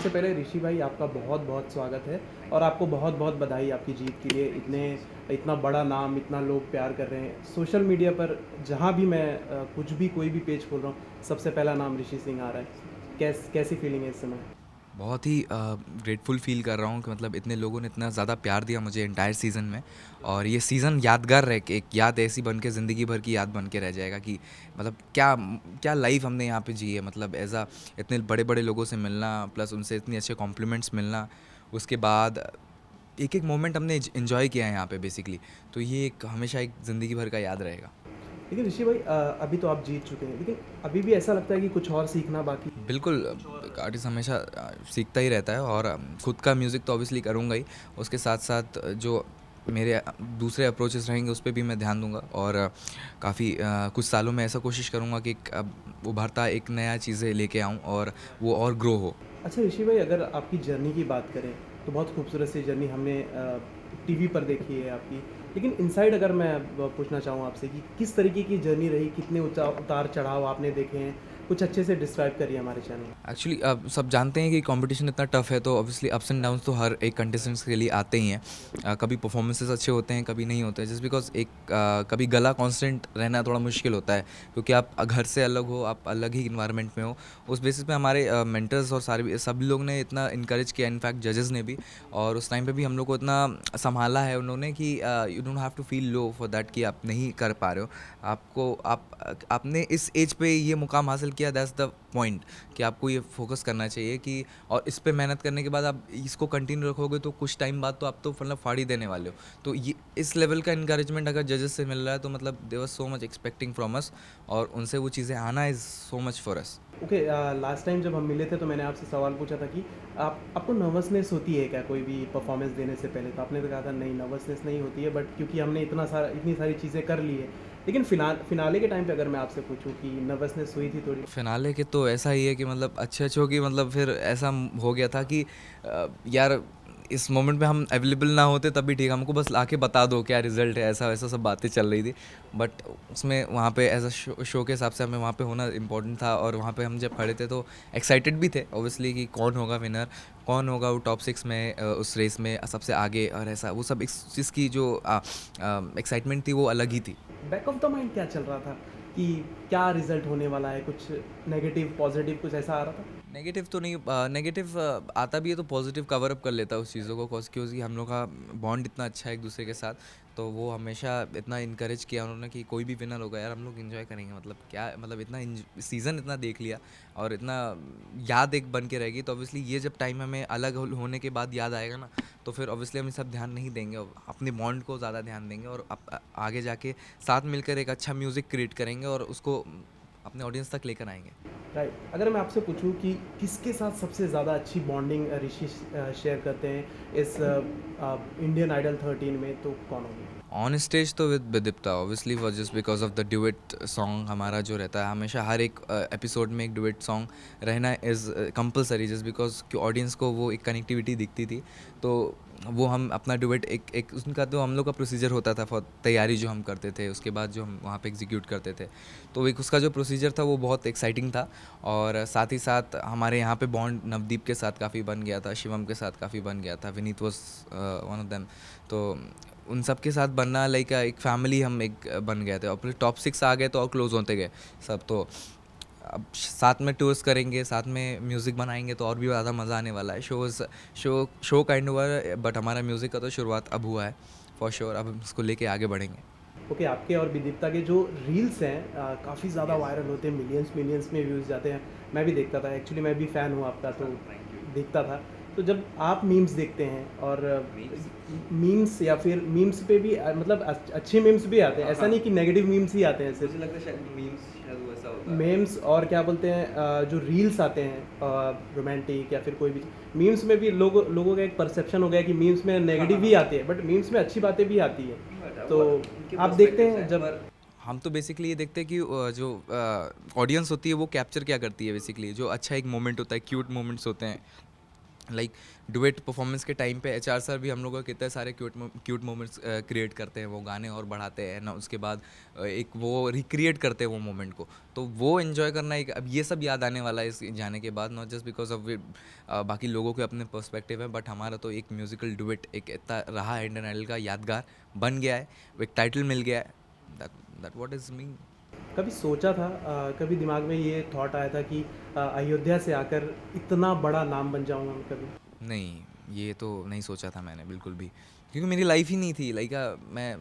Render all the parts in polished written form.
सबसे पहले ऋषि भाई आपका बहुत बहुत स्वागत है और आपको बहुत बहुत बधाई आपकी जीत के लिए। इतना बड़ा नाम, इतना लोग प्यार कर रहे हैं सोशल मीडिया पर। जहाँ भी मैं कुछ भी कोई भी पेज खोल रहा हूँ, सबसे पहला नाम ऋषि सिंह आ रहा है। कैसी फीलिंग है इस समय? बहुत ही ग्रेटफुल फ़ील कर रहा हूँ कि मतलब इतने लोगों ने इतना ज़्यादा प्यार दिया मुझे एंटायर सीज़न में। और ये सीज़न यादगार रह के एक याद ऐसी बन के ज़िंदगी भर की याद बन के रह जाएगा कि मतलब क्या क्या लाइफ हमने यहाँ पे जी है। मतलब एज़ आ इतने बड़े बड़े लोगों से मिलना, प्लस उनसे इतने अच्छे कॉम्प्लीमेंट्स मिलना, उसके बाद एक एक मोमेंट हमने इन्जॉय किया है यहाँ पे बेसिकली। तो ये एक हमेशा एक ज़िंदगी भर का याद रहेगा। लेकिन ऋषि भाई, अभी तो आप जीत चुके हैं, लेकिन अभी भी ऐसा लगता है कि कुछ और सीखना बाकी है। बिल्कुल, आर्टिस्ट हमेशा सीखता ही रहता है और खुद का म्यूज़िक तो ऑब्वियसली करूँगा ही। उसके साथ साथ जो मेरे दूसरे अप्रोचेस रहेंगे उस पे भी मैं ध्यान दूंगा। और काफ़ी कुछ सालों में ऐसा कोशिश करूँगा कि उभरता एक नया चीज़ें लेके आऊँ और वो और ग्रो हो। अच्छा ऋषि भाई, अगर आपकी जर्नी की बात करें तो बहुत खूबसूरत सी जर्नी हमने टीवी पर देखी है आपकी। लेकिन इनसाइड अगर मैं पूछना चाहूँ आपसे कि किस तरीके की जर्नी रही, कितने उतार चढ़ाव आपने देखे हैं, कुछ अच्छे से डिस्क्राइब करिए हमारे चैनल। एक्चुअली अब सब जानते हैं कि कंपटीशन इतना टफ है, तो ऑब्वियसली अप्स एंड डाउन्स तो हर एक कंटेस्टेंट्स के लिए आते ही हैं। कभी परफॉर्मेंसेस अच्छे होते हैं, कभी नहीं होते हैं, जस्ट बिकॉज कभी गला कांस्टेंट रहना थोड़ा मुश्किल होता है, क्योंकि आप घर से अलग हो, आप अलग ही इन्वायरमेंट में हो। उस बेसिस पे हमारे मेंटर्स और सारे सभी लोग ने इतना इनकरेज किया, इनफैक्ट जजेस ने भी। और उस टाइम पे भी हम लोग को इतना संभाला है उन्होंने कि you don't have to feel low for that कि आप नहीं कर पा रहे हो। आपने इस एज पे ये मुकाम हासिल किया, दैट्स द पॉइंट कि आपको ये फोकस करना चाहिए कि और इस पे मेहनत करने के बाद आप इसको कंटिन्यू रखोगे तो कुछ टाइम बाद तो आप तो मतलब फाड़ ही देने वाले हो। तो ये इस लेवल का इनकरेजमेंट अगर जजेस से मिल रहा है तो मतलब they was so much expecting from us, और उनसे वो चीज़ें आना is so much for us. Okay, last time जब हम मिले थे तो मैंने आपसे सवाल पूछा था कि आपको नर्वसनेस होती है क्या कोई भी परफॉर्मेंस देने से पहले? तो आपने तो कहा था नहीं, नर्वसनेस नहीं होती है, बट क्योंकि हमने इतनी सारी चीज़ें कर ली है। लेकिन फिनाले के टाइम पे अगर मैं आपसे पूछूं कि नर्वसनेस हुई थी थोड़ी? फिनाले के तो ऐसा ही है कि मतलब अच्छे अच्छों की मतलब फिर ऐसा हो गया था कि यार इस मोमेंट में हम अवेलेबल ना होते तब भी ठीक, हमको बस आके बता दो क्या रिजल्ट है, ऐसा वैसा सब बातें चल रही थी। बट उसमें वहाँ पे एज अ शो के हिसाब से हमें वहाँ पे होना इम्पोर्टेंट था, और वहाँ पे हम जब खड़े थे तो एक्साइटेड भी थे ऑब्वियसली कि कौन होगा विनर, कौन होगा वो टॉप 6 में उस रेस में सबसे आगे, और ऐसा वो सब इस चीज़ की जो एक्साइटमेंट थी वो अलग ही थी। बैक ऑफ द माइंड क्या चल रहा था कि क्या रिजल्ट होने वाला है? कुछ नेगेटिव पॉजिटिव कुछ ऐसा आ रहा था? नेगेटिव तो नहीं, नेगेटिव आता भी है तो पॉजिटिव कवर अप कर लेता है उस चीज़ों को, क्योंकि हम लोग का बॉन्ड इतना अच्छा है एक दूसरे के साथ। तो वो हमेशा इतना इनकरेज किया उन्होंने कि कोई भी विनर होगा यार हम लोग इन्जॉय करेंगे, मतलब क्या मतलब इतना सीज़न इतना देख लिया और इतना याद एक बन के रहेगी। तो ऑब्वियसली ये जब टाइम हमें अलग होने के बाद याद आएगा ना, तो फिर ऑब्वियसली हम ये सब ध्यान नहीं देंगे और अपने बॉन्ड को ज़्यादा ध्यान देंगे, और आगे जाके साथ मिलकर एक अच्छा म्यूज़िक क्रिएट करेंगे और उसको अपने ऑडियंस तक लेकर आएंगे। राइट, अगर मैं आपसे पूछूं कि किसके साथ सबसे ज़्यादा अच्छी बॉन्डिंग ऋषि शेयर करते हैं इस इंडियन आइडल 13 में, तो कौन होगी? ऑन स्टेज तो with Bidipta obviously, for just because of the duet song हमारा जो रहता है हमेशा हर एक एपिसोड में एक डुएट सॉन्ग रहना इज़ कंपलसरी, जस्ट बिकॉज कि ऑडियंस को वो एक कनेक्टिविटी दिखती थी। तो वो हम अपना डुएट एक एक उनका तो हम लोग का प्रोसीजर होता था फॉर तैयारी जो हम करते थे, उसके बाद जो हम वहाँ पे एग्जीक्यूट करते थे। तो एक उसका जो प्रोसीजर था वो बहुत एक्साइटिंग था। और साथ ही साथ हमारे यहाँ पे बॉन्ड नवदीप के साथ काफ़ी बन गया था, शिवम के साथ काफ़ी बन गया था, Vineet was one of them. तो उन सब के साथ बनना लाइक एक फैमिली हम एक बन गए थे, और फिर टॉप 6 आ गए तो और क्लोज होते गए सब। तो अब साथ में टूर्स करेंगे, साथ में म्यूज़िक बनाएंगे तो और भी ज़्यादा मज़ा आने वाला है। शो काइंड हुआ है, बट हमारा म्यूज़िक का तो शुरुआत अब हुआ है फॉर श्योर। अब हम इसको लेके आगे बढ़ेंगे। ओके, आपके और विदिप्ता के जो रील्स हैं काफ़ी ज़्यादा वायरल होते हैं, मिलियंस मिलियंस में व्यूज़ जाते हैं। मैं भी देखता था, एक्चुअली मैं भी फ़ैन हूँ आपका, तो देखता था। तो जब आप मीम्स देखते हैं और मीम्स या फिर मीम्स पे भी मतलब अच्छे मीम्स भी आते हैं, ऐसा नहीं कि नेगेटिव मीम्स ही आते हैं सिर्फ। मुझे लगता है शायद मीम्स शायद वो ऐसा होता है। मीम्स और क्या बोलते हैं, जो रील्स आते हैं रोमांटिक या फिर कोई भी मीम्स में भी लोगों का एक परसेप्शन हो गया है कि मीम्स में नेगेटिव भी आती है, बट मीम्स में अच्छी बातें भी आती है। तो उनके आप देखते पर्सपेक्टिव हैं से जब? पर हम तो बेसिकली ये देखते हैं कि जो ऑडियंस होती है वो कैप्चर क्या करती है बेसिकली, जो अच्छा एक मोमेंट होता है, क्यूट मोमेंट्स होते हैं, लाइक डुएट परफॉर्मेंस के टाइम पे एचआर सर भी हम लोगों को कितने सारे क्यूट मोमेंट्स क्रिएट करते हैं, वो गाने और बढ़ाते हैं ना, उसके बाद एक वो रिक्रिएट करते हैं वो मोमेंट को, तो वो एंजॉय करना एक, अब ये सब याद आने वाला है इस जाने के बाद, नॉट जस्ट बिकॉज ऑफ बाकी लोगों के अपने पर्सपेक्टिव है, बट हमारा तो एक म्यूजिकल डुएट एक इतना रहा है इंडियन आइडल का, यादगार बन गया है, एक टाइटल मिल गया है, दैट व्हाट इज मीन। कभी सोचा था, कभी दिमाग में ये थॉट आया था कि अयोध्या से आकर इतना बड़ा नाम बन जाऊंगा मैं कभी? नहीं, ये तो नहीं सोचा था मैंने बिल्कुल भी, क्योंकि मेरी लाइफ ही नहीं थी, लाइक मैं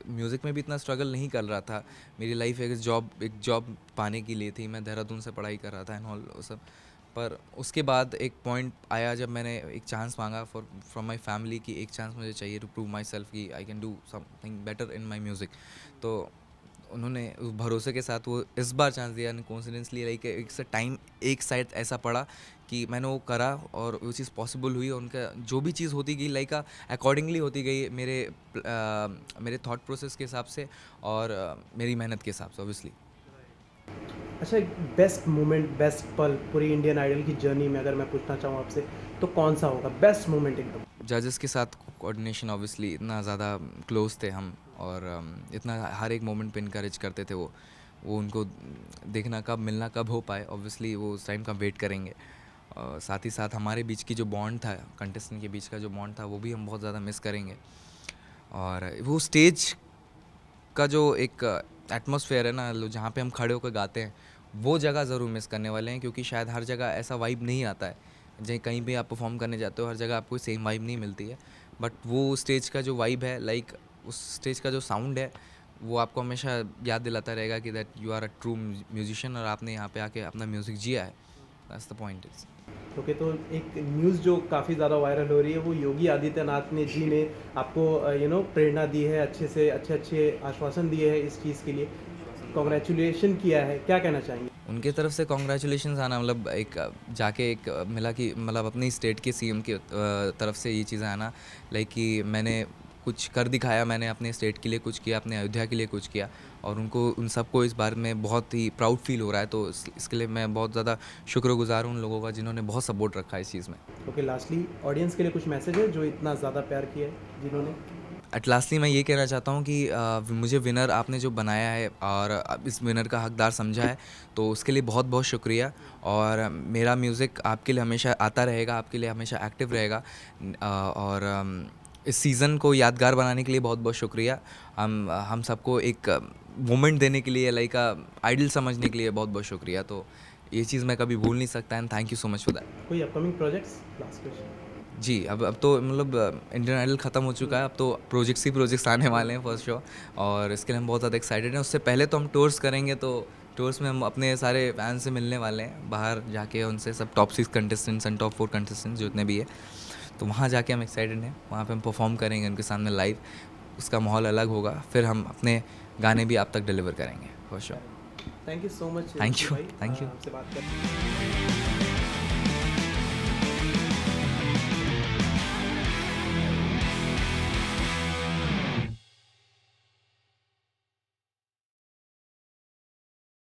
म्यूज़िक में भी इतना स्ट्रगल नहीं कर रहा था, मेरी लाइफ एक जॉब पाने के लिए थी, मैं देहरादून से पढ़ाई कर रहा था एंड ऑल वो सब, पर उसके बाद एक पॉइंट आया जब मैंने एक चांस मांगा फ्रॉम माई फैमिली कि एक चांस मुझे चाहिए टू प्रूव माई सेल्फ कि I can do something better in my music, तो उन्होंने उस भरोसे के साथ वो इस बार चांस दिया, कोइंसिडेंसली लाइक एक से टाइम एक साइड ऐसा पड़ा कि मैंने वो करा और वो चीज़ पॉसिबल हुई, और उनका जो भी चीज़ होती गई लाइक अकॉर्डिंगली होती गई मेरे थॉट प्रोसेस के हिसाब से और मेरी मेहनत के हिसाब से ऑब्वियसली। अच्छा, बेस्ट मोमेंट, बेस्ट पल पूरी इंडियन आइडल की जर्नी में अगर मैं पूछना चाहूँ आपसे, तो कौन सा होगा बेस्ट मोमेंट एकदम? जजेस के साथ कोऑर्डिनेशन, ऑब्वियसली इतना ज़्यादा क्लोज थे हम, और इतना हर एक मोमेंट पे इनकरेज करते थे वो उनको देखना कब मिलना कब हो पाए, ऑब्वियसली वो उस टाइम का वेट करेंगे। साथ ही साथ हमारे बीच की जो बॉन्ड था, कंटेस्टेंट के बीच का जो बॉन्ड था, वो भी हम बहुत ज़्यादा मिस करेंगे, और वो स्टेज का जो एक एटमॉस्फेयर है ना, जहाँ पे हम खड़े होकर गाते हैं, वो जगह ज़रूर मिस करने वाले हैं, क्योंकि शायद हर जगह ऐसा वाइब नहीं आता है, जहाँ कहीं भी आप परफॉर्म करने जाते हो हर जगह आपको सेम वाइब नहीं मिलती है, बट वो स्टेज का जो वाइब है, लाइक उस स्टेज का जो साउंड है, वो आपको हमेशा याद दिलाता रहेगा कि that you are a true musician, और आपने यहाँ पे आके अपना म्यूज़िक जिया है, that's the point is. Okay, तो एक न्यूज़ जो काफ़ी ज़्यादा वायरल हो रही है, वो योगी आदित्यनाथ ने जी ने आपको प्रेरणा दी है, अच्छे से अच्छे आश्वासन दिए हैं इस चीज़ के लिए, कॉन्ग्रेचुलेशन किया है, क्या कहना चाहेंगे? उनके तरफ से कॉन्ग्रेचुलेशंस आना, मतलब एक जाके एक मिला कि मतलब अपनी स्टेट के सीएम की तरफ से ये चीज़ें आना, लाइक कि मैंने कुछ कर दिखाया, मैंने अपने स्टेट के लिए कुछ किया, अपने अयोध्या के लिए कुछ किया, और उनको उन सबको इस बारे में बहुत ही प्राउड फील हो रहा है, तो इसके लिए मैं बहुत ज़्यादा शुक्रगुजार हूँ उन लोगों का जिन्होंने बहुत सपोर्ट रखा है इस चीज़ में। ओके, लास्टली ऑडियंस के लिए कुछ मैसेज है जो इतना ज़्यादा प्यार किया है जिन्होंने? एट लास्टली मैं ये कहना चाहता हूँ कि मुझे विनर आपने जो बनाया है और इस विनर का हकदार समझा है, तो उसके लिए बहुत बहुत शुक्रिया, और मेरा म्यूज़िक आपके लिए हमेशा आता रहेगा, आपके लिए हमेशा एक्टिव रहेगा, और इस सीज़न को यादगार बनाने के लिए बहुत बहुत शुक्रिया, हम सबको एक मोमेंट देने के लिए, लाइक आइडल समझने के लिए बहुत बहुत शुक्रिया, तो ये चीज़ मैं कभी भूल नहीं सकता, and thank you so much for that. कोई अपकमिंग प्रोजेक्ट्स? Last question. जी, अब तो मतलब इंडियन आइडल ख़त्म हो चुका है, अब तो प्रोजेक्ट्स ही प्रोजेक्ट्स आने वाले हैं फर्स्ट शो, और इसके लिए हम बहुत ज़्यादा एक्साइटेड हैं। उससे पहले तो हम टूर्स करेंगे, तो टूर्स में हम अपने सारे फैंस से मिलने वाले हैं, बाहर जाके उनसे, सब top 6 contestants and top 4 contestants जितने भी है, तो वहाँ जाके हम एक्साइटेड हैं, वहाँ पे हम परफॉर्म करेंगे उनके सामने लाइव, उसका माहौल अलग होगा, फिर हम अपने गाने भी आप तक डिलीवर करेंगे for sure. Thank you so much. Thank you, भाई, thank you. आपसे बात कर